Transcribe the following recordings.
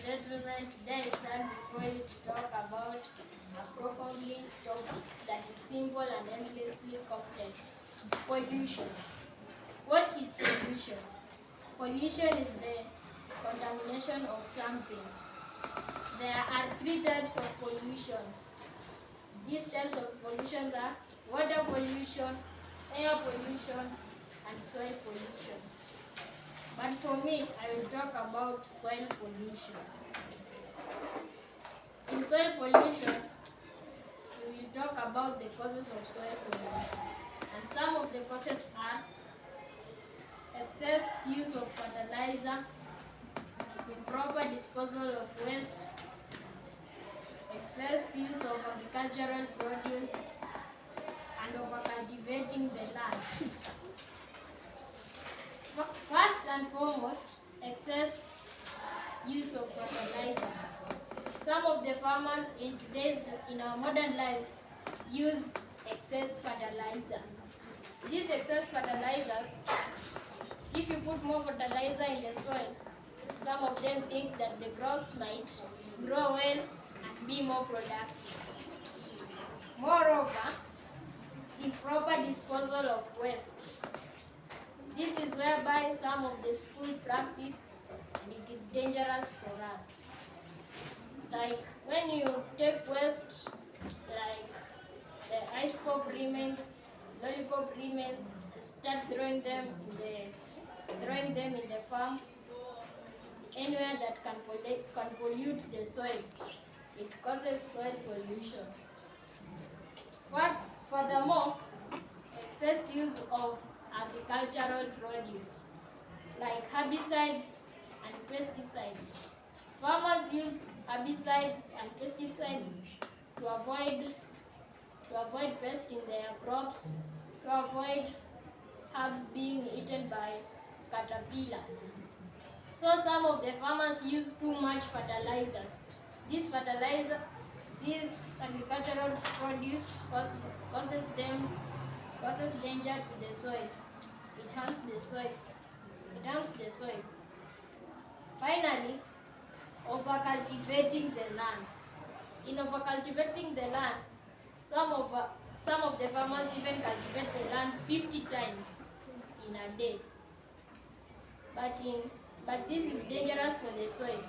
gentlemen, today I stand before you to talk about a profoundly topic that is simple and endlessly complex: pollution. What is pollution? Pollution is the contamination of something. There are three types of pollution. These types of pollution are water pollution, air pollution, and soil pollution. But for me, I will talk about soil pollution. In soil pollution, we will talk about the causes of soil pollution. And some of the causes are excess use of fertilizer, improper disposal of waste, excess use of agricultural produce, and over-cultivating the land. First and foremost, excess use of fertilizer. Some of the farmers in our modern life use excess fertilizer. These excess fertilizers, if you put more fertilizer in the soil, some of them think that the crops might grow well and be more productive. Moreover, improper disposal of waste. This is whereby some of the school practice, and it is dangerous for us. Like when you take waste, like the ice pop remains, lollipop remains, and start throwing them in the farm, anywhere that can pollute the soil, it causes soil pollution. Furthermore, excess use of agricultural produce, like herbicides and pesticides. Farmers use herbicides and pesticides to avoid pests in their crops, to avoid herbs being eaten by caterpillars. So some of the farmers use too much fertilizers. These agricultural produce causes danger to the soil. It harms the soil. Finally, over-cultivating the land. In over-cultivating the land, some of the farmers even cultivate the land 50 times in a day. But this is dangerous for the soil.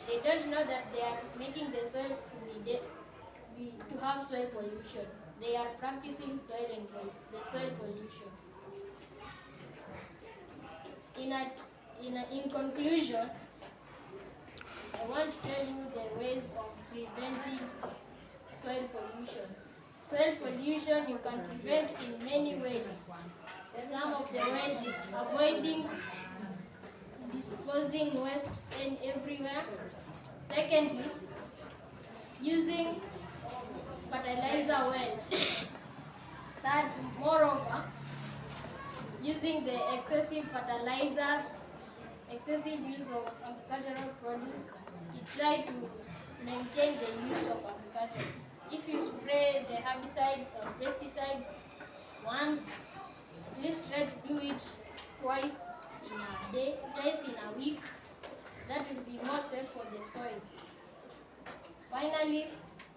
They don't know that they are making the soil to have soil pollution. They are practicing the soil pollution. In conclusion, I want to tell you the ways of preventing soil pollution. Soil pollution you can prevent in many ways. Some of the ways is avoiding disposing waste everywhere. Secondly, using fertilizer well. Third, moreover, using the excessive fertilizer, excessive use of agricultural produce, to try to maintain the use of agriculture. If you spray the herbicide or pesticide once, please try to do it twice in a week. That will be more safe for the soil. Finally,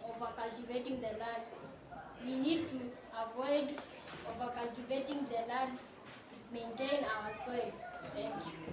over-cultivating the land. We need to avoid over-cultivating the land to maintain our soil. Thank you.